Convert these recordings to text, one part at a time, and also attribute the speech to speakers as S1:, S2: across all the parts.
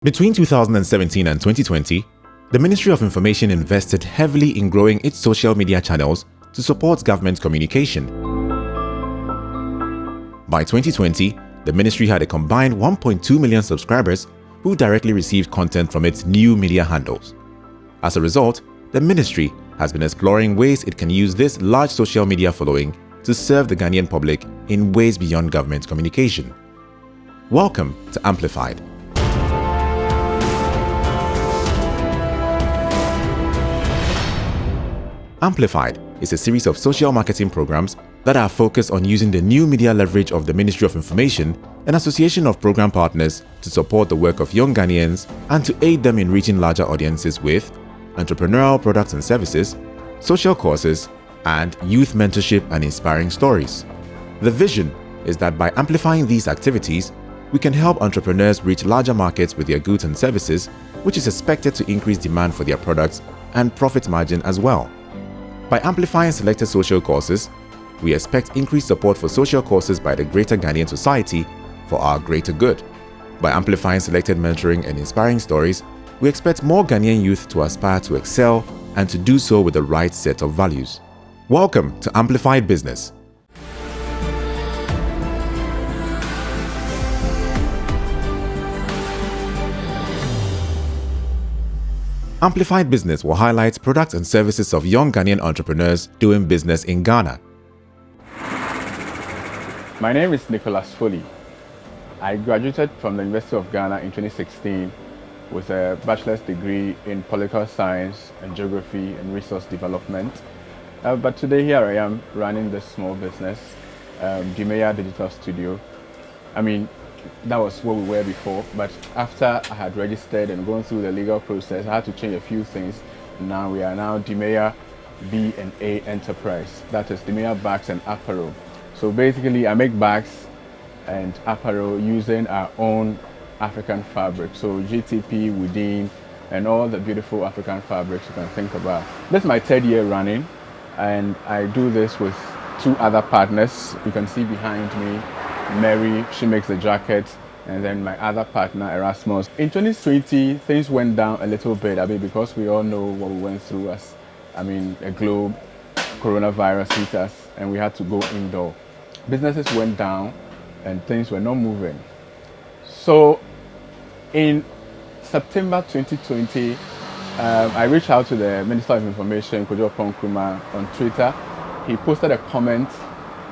S1: Between 2017 and 2020, the Ministry of Information invested heavily in growing its social media channels to support government communication. By 2020, the ministry had a combined 1.2 million subscribers who directly received content from its new media handles. As a result, the ministry has been exploring ways it can use this large social media following to serve the Ghanaian public in ways beyond government communication. Welcome to Amplified. Amplified is a series of social marketing programs that are focused on using the new media leverage of the Ministry of Information and association of program partners to support the work of young Ghanaians and to aid them in reaching larger audiences with entrepreneurial products and services, social courses, and youth mentorship and inspiring stories. The vision is that by amplifying these activities, we can help entrepreneurs reach larger markets with their goods and services, which is expected to increase demand for their products and profit margin as well. By amplifying selected social causes, we expect increased support for social causes by the greater Ghanaian society for our greater good. By amplifying selected mentoring and inspiring stories, we expect more Ghanaian youth to aspire to excel and to do so with the right set of values. Welcome to Amplified Business. Amplified Business will highlight products and services of young Ghanaian entrepreneurs doing business in Ghana.
S2: My name is Nicholas Foley. I graduated from the University of Ghana in 2016 with a bachelor's degree in political science and geography and resource development. But today here I am running this small business, Dimea Digital Studio. That was where we were before, but after I had registered and gone through the legal process, I had to change a few things. Now we are Dimea B&A Enterprise. That is Dimea Bags and Apparel. So basically I make bags and apparel using our own African fabric. So GTP, Within, and all the beautiful African fabrics you can think about. This is my third year running, and I do this with two other partners. You can see behind me, Mary, she makes the jacket, and then my other partner, Erasmus. In 2020, things went down a little bit, because we all know what we went through as, a globe, coronavirus hit us, and we had to go indoor. Businesses went down, and things were not moving. So, in September 2020, I reached out to the Minister of Information, Kojo Nkrumah, on Twitter. He posted a comment,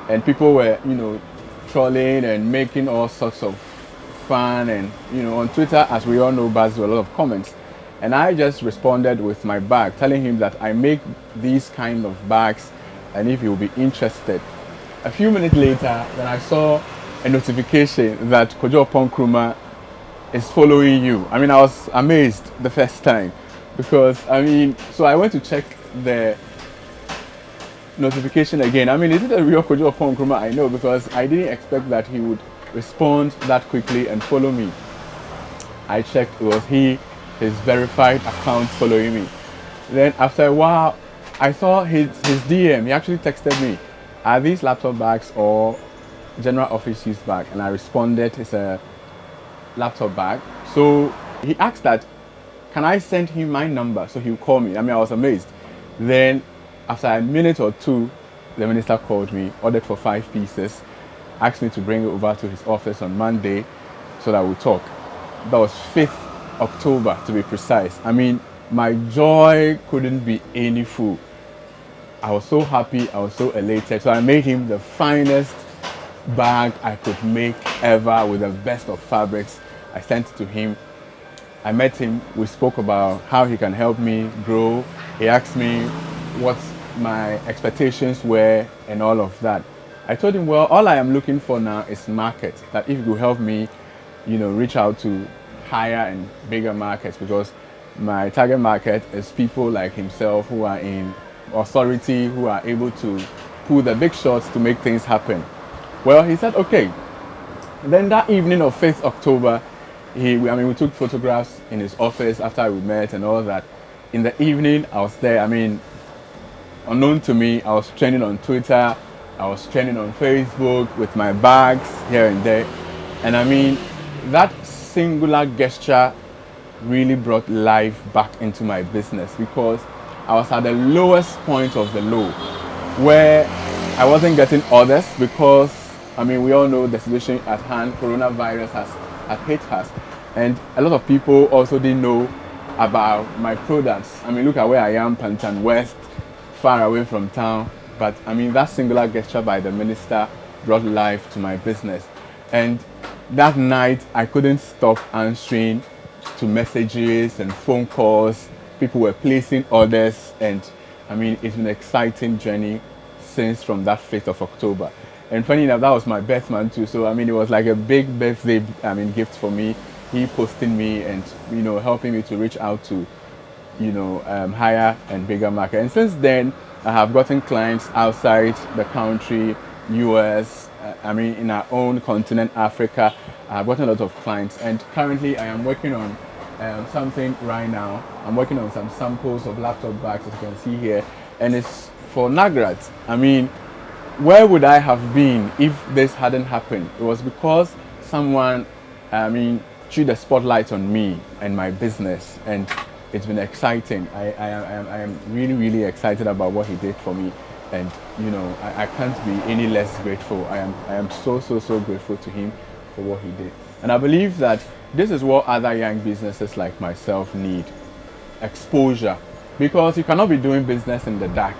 S2: and people were, trolling and making all sorts of fun, and on Twitter, as we all know, Buzz, there were a lot of comments, and I just responded with my bag, telling him that I make these kind of bags and if he will be interested. A few minutes later, then I saw a notification that Kojo Nkrumah is following you. I was amazed the first time, because so I went to check the notification again. is it a real Kojo Nkrumah? I know, because I didn't expect that he would respond that quickly and follow me. I checked, it was his verified account following me. Then after a while, I saw his DM. He actually texted me, are these laptop bags or general office use bag? And I responded, it's a laptop bag. So he asked that, can I send him my number so he'll call me? I was amazed. Then after a minute or two, the minister called me, ordered for 5 pieces, asked me to bring it over to his office on Monday so that we'll talk. That was 5th October to be precise. My joy couldn't be any full. I was so happy, I was so elated. So I made him the finest bag I could make ever with the best of fabrics. I sent it to him. I met him, we spoke about how he can help me grow. He asked me what my expectations were and all of that. I told him, well, all I am looking for now is market. That if you could help me, reach out to higher and bigger markets, because my target market is people like himself who are in authority, who are able to pull the big shots to make things happen. Well, he said, okay. Then that evening of 5th October, we took photographs in his office after we met and all that. In the evening, I was there. Unknown to me, I was trending on Twitter, I was trending on Facebook with my bags here and there. And that singular gesture really brought life back into my business, because I was at the lowest point of the low, where I wasn't getting orders because, I mean, we all know the situation at hand. Coronavirus has hit us, and a lot of people also didn't know about my products. I mean, look at where I am, Pantan West, far away from town. But I mean, that singular gesture by the minister brought life to my business. And that night, I couldn't stop answering to messages and phone calls. People were placing orders, and I mean, it's been an exciting journey since from that 5th of October. And funny enough, that was my birth month too. So I mean, it was like a big birthday, gift for me. He posting me and, helping me to reach out to, higher and bigger market. And since then, I have gotten clients outside the country, US, in our own continent, Africa. I've gotten a lot of clients, and currently I am working on something right now. I'm working on some samples of laptop bags, as you can see here, and it's for Nagrat. I mean, where would I have been if this hadn't happened? It was because someone, threw the spotlight on me and my business, and it's been exciting. I am really, really excited about what he did for me, and I can't be any less grateful. I am so grateful to him for what he did, and I believe that this is what other young businesses like myself need: exposure, because you cannot be doing business in the dark.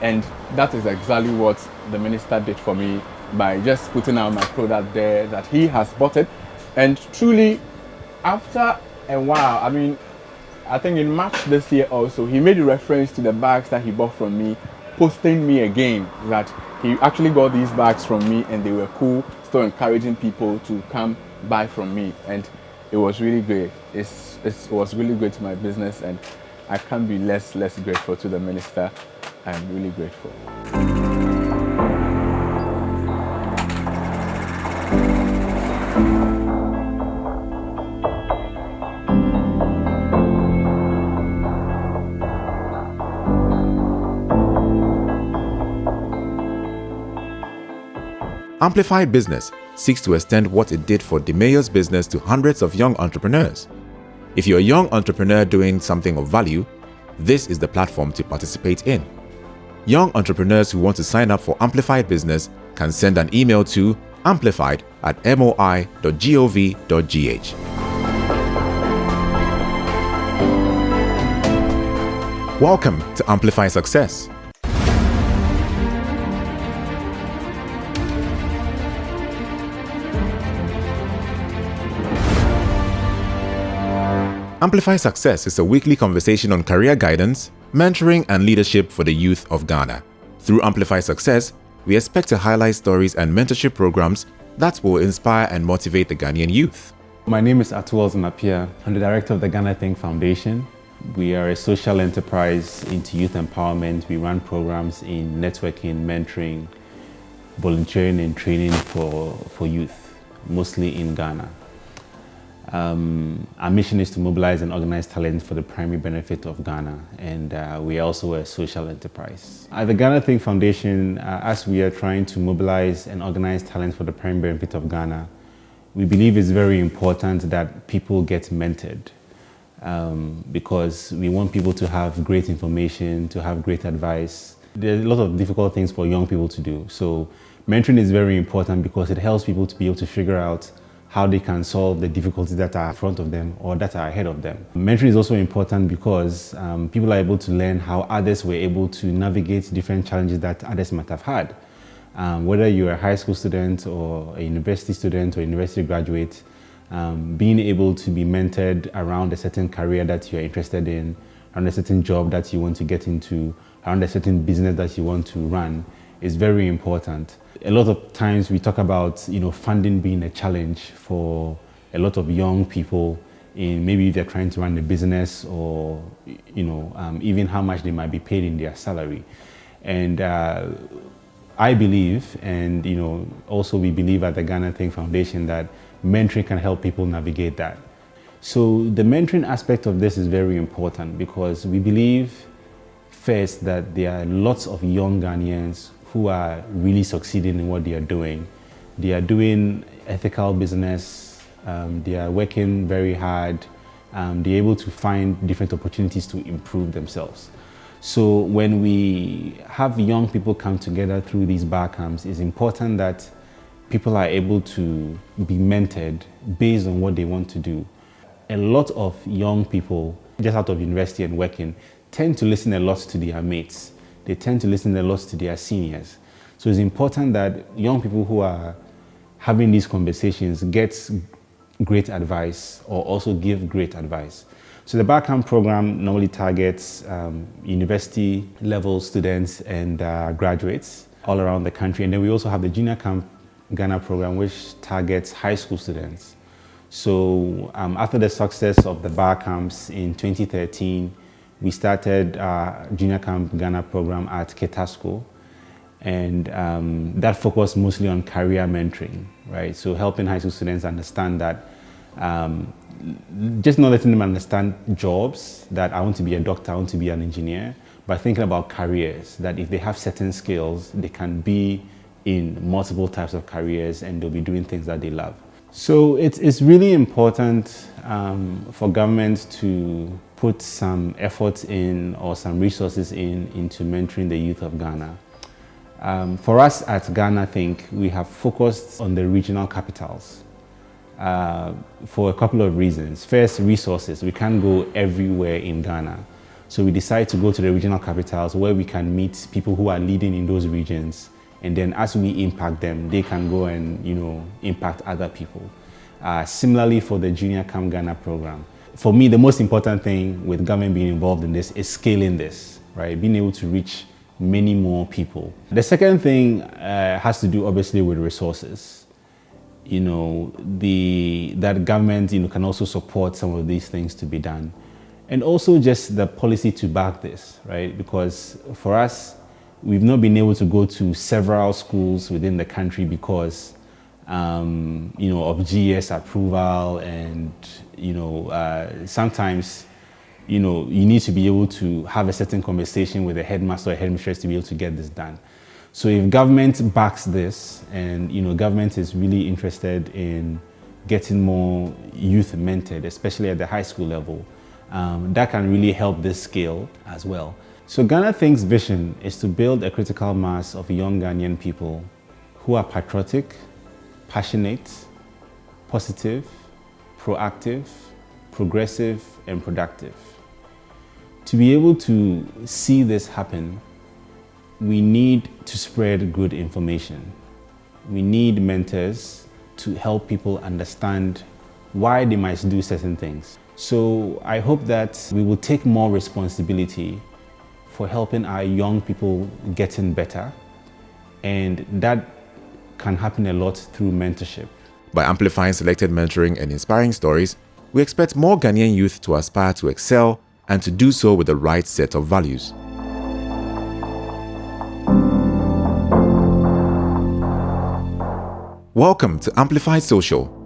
S2: And that is exactly what the minister did for me by just putting out my product there, that he has bought it. And truly, after a while, I think in March this year also, he made a reference to the bags that he bought from me, posting me again that he actually got these bags from me and they were cool, still encouraging people to come buy from me. And it was really great. It was really great to my business, and I can't be less grateful to the minister. I'm really grateful.
S1: Amplified Business seeks to extend what it did for DeMayo's business to hundreds of young entrepreneurs. If you're a young entrepreneur doing something of value, this is the platform to participate in. Young entrepreneurs who want to sign up for Amplified Business can send an email to amplified@moi.gov.gh. Welcome to Amplify Success. Amplify Success is a weekly conversation on career guidance, mentoring, and leadership for the youth of Ghana. Through Amplify Success, we expect to highlight stories and mentorship programs that will inspire and motivate the Ghanaian youth.
S3: My name is Atuel Zamapia. I'm the director of the Ghana Think Foundation. We are a social enterprise into youth empowerment. We run programs in networking, mentoring, volunteering, and training for youth, mostly in Ghana. Our mission is to mobilize and organize talent for the primary benefit of Ghana, and we are also a social enterprise. At the Ghana Think Foundation, as we are trying to mobilize and organize talent for the primary benefit of Ghana, we believe it's very important that people get mentored, because we want people to have great information, to have great advice. There are a lot of difficult things for young people to do, so mentoring is very important because it helps people to be able to figure out how they can solve the difficulties that are in front of them or that are ahead of them. Mentoring is also important because people are able to learn how others were able to navigate different challenges that others might have had. Whether you're a high school student or a university student or university graduate, being able to be mentored around a certain career that you're interested in, around a certain job that you want to get into, around a certain business that you want to run is very important. A lot of times we talk about funding being a challenge for a lot of young people in maybe they're trying to run a business or even how much they might be paid in their salary. And I believe, and also we believe at the Ghana Think Foundation, that mentoring can help people navigate that. So the mentoring aspect of this is very important because we believe first that there are lots of young Ghanaians who are really succeeding in what they are doing. They are doing ethical business, they are working very hard, they're able to find different opportunities to improve themselves. So when we have young people come together through these bar camps, it's important that people are able to be mentored based on what they want to do. A lot of young people, just out of university and working, tend to listen a lot to their mates. They tend to listen a lot to their seniors. So it's important that young people who are having these conversations get great advice or also give great advice. So the Barcamp program normally targets university level students and graduates all around the country. And then we also have the Junior Camp Ghana program, which targets high school students. So after the success of the bar camps in 2013, we started Junior Camp Ghana program at Ketasco. And that focused mostly on career mentoring, right? So helping high school students understand that, just not letting them understand jobs, that I want to be a doctor, I want to be an engineer, but thinking about careers, that if they have certain skills, they can be in multiple types of careers and they'll be doing things that they love. So it's really important for government to put some efforts in or some resources into mentoring the youth of Ghana. For us at Ghana Think, we have focused on the regional capitals for a couple of reasons. First, resources. We can't go everywhere in Ghana. So we decide to go to the regional capitals where we can meet people who are leading in those regions. And then as we impact them, they can go and impact other people. Similarly for the Junior Camp Ghana program. For me, the most important thing with government being involved in this is scaling this, right? Being able to reach many more people. The second thing has to do obviously with resources. That government can also support some of these things to be done. And also just the policy to back this, right? Because for us, we've not been able to go to several schools within the country because of GS approval, and sometimes you need to be able to have a certain conversation with the headmaster or headmistress to be able to get this done. So if government backs this, and government is really interested in getting more youth mentored, especially at the high school level, that can really help this scale as well. So Ghana Think's vision is to build a critical mass of young Ghanaian people who are patriotic, passionate, positive, proactive, progressive, and productive. To be able to see this happen, we need to spread good information. We need mentors to help people understand why they might do certain things. So I hope that we will take more responsibility for helping our young people getting better, and that can happen a lot through mentorship.
S1: By amplifying selected mentoring and inspiring stories, we expect more Ghanaian youth to aspire to excel and to do so with the right set of values. Welcome to Amplify Social.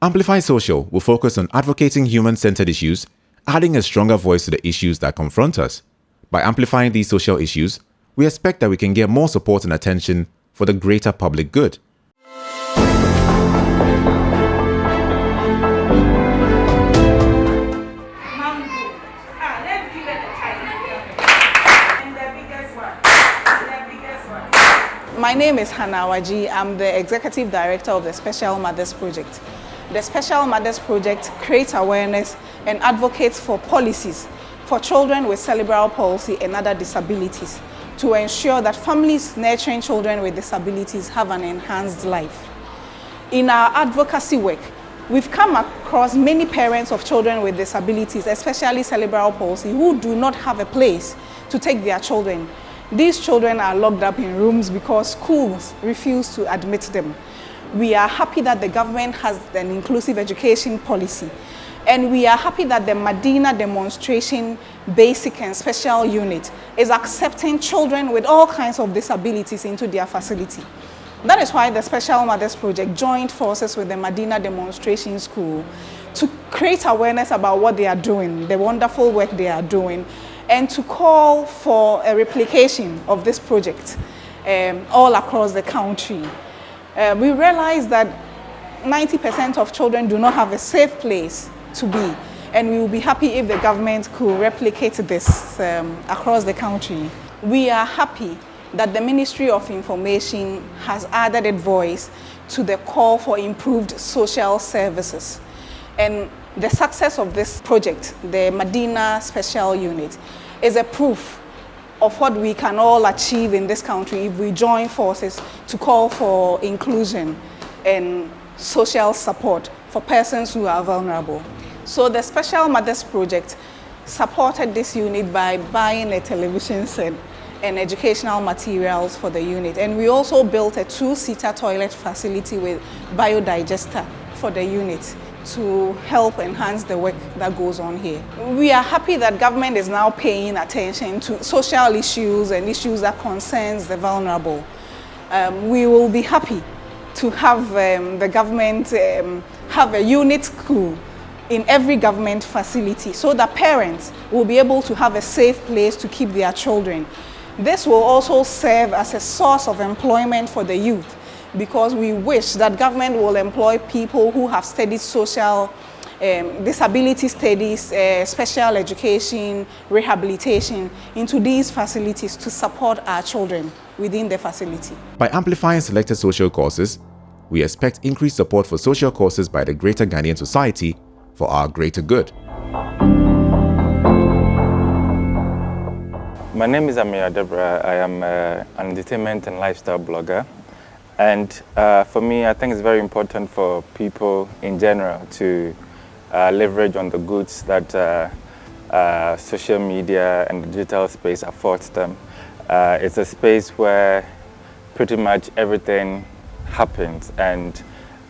S1: Amplify Social will focus on advocating human-centered issues, adding a stronger voice to the issues that confront us. By amplifying these social issues, we expect that we can get more support and attention for the greater public good.
S4: My name is Hannah Waji. I'm the Executive Director of the Special Mothers Project. The Special Mothers Project creates awareness and advocates for policies for children with cerebral palsy and other disabilities to ensure that families nurturing children with disabilities have an enhanced life. In our advocacy work, we've come across many parents of children with disabilities, especially cerebral palsy, who do not have a place to take their children. These children are locked up in rooms because schools refuse to admit them. We are happy that the government has an inclusive education policy, and we are happy that the Medina Demonstration Basic and Special Unit is accepting children with all kinds of disabilities into their facility. That is why the Special Mothers Project joined forces with the Medina Demonstration School to create awareness about what they are doing, the wonderful work they are doing, and to call for a replication of this project all across the country. We realize that 90% of children do not have a safe place to be, and we will be happy if the government could replicate this across the country. We are happy that the Ministry of Information has added a voice to the call for improved social services. And the success of this project, the Medina Special Unit, is a proof of what we can all achieve in this country if we join forces to call for inclusion and social support for persons who are vulnerable. So the Special Mothers Project supported this unit by buying a television set and educational materials for the unit. And we also built a 2-seater toilet facility with biodigester for the unit to help enhance the work that goes on here. We are happy that government is now paying attention to social issues and issues that concerns the vulnerable. We will be happy to have the government have a unit school in every government facility so that parents will be able to have a safe place to keep their children. This will also serve as a source of employment for the youth, because we wish that government will employ people who have studied social disability studies, special education, rehabilitation into these facilities to support our children within the facility.
S1: By amplifying selected social causes, we expect increased support for social causes by the greater Ghanaian society for our greater good.
S5: My name is Amir Debra. I am an entertainment and lifestyle blogger. And for me, I think it's very important for people in general to leverage on the goods that social media and the digital space affords them. It's a space where pretty much everything happens, and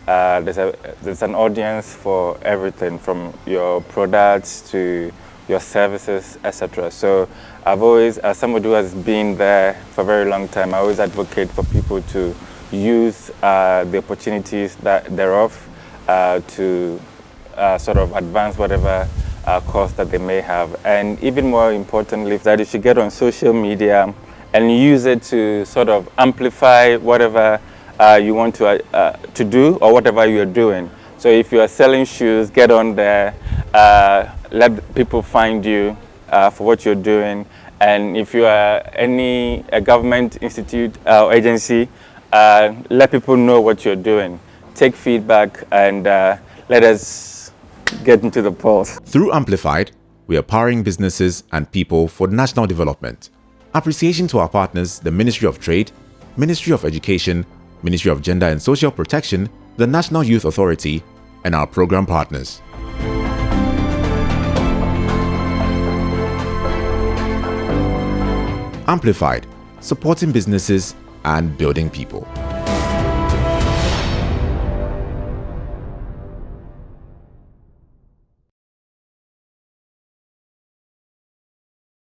S5: there's an audience for everything from your products to your services, etc. So I've always, as somebody who has been there for a very long time, I always advocate for people to use the opportunities that thereof to sort of advance whatever cause that they may have. And even more importantly, that you should get on social media and use it to sort of amplify whatever you want to do or whatever you're doing. So if you are selling shoes, get on there, let people find you for what you're doing. And if you are a government institute or agency, let people know what you're doing. Take feedback and let us get into the polls.
S1: Through Amplified, we are powering businesses and people for national development. Appreciation to our partners, the Ministry of Trade, Ministry of Education, Ministry of Gender and Social Protection, the National Youth Authority, and our program partners. Amplified, supporting businesses and building people.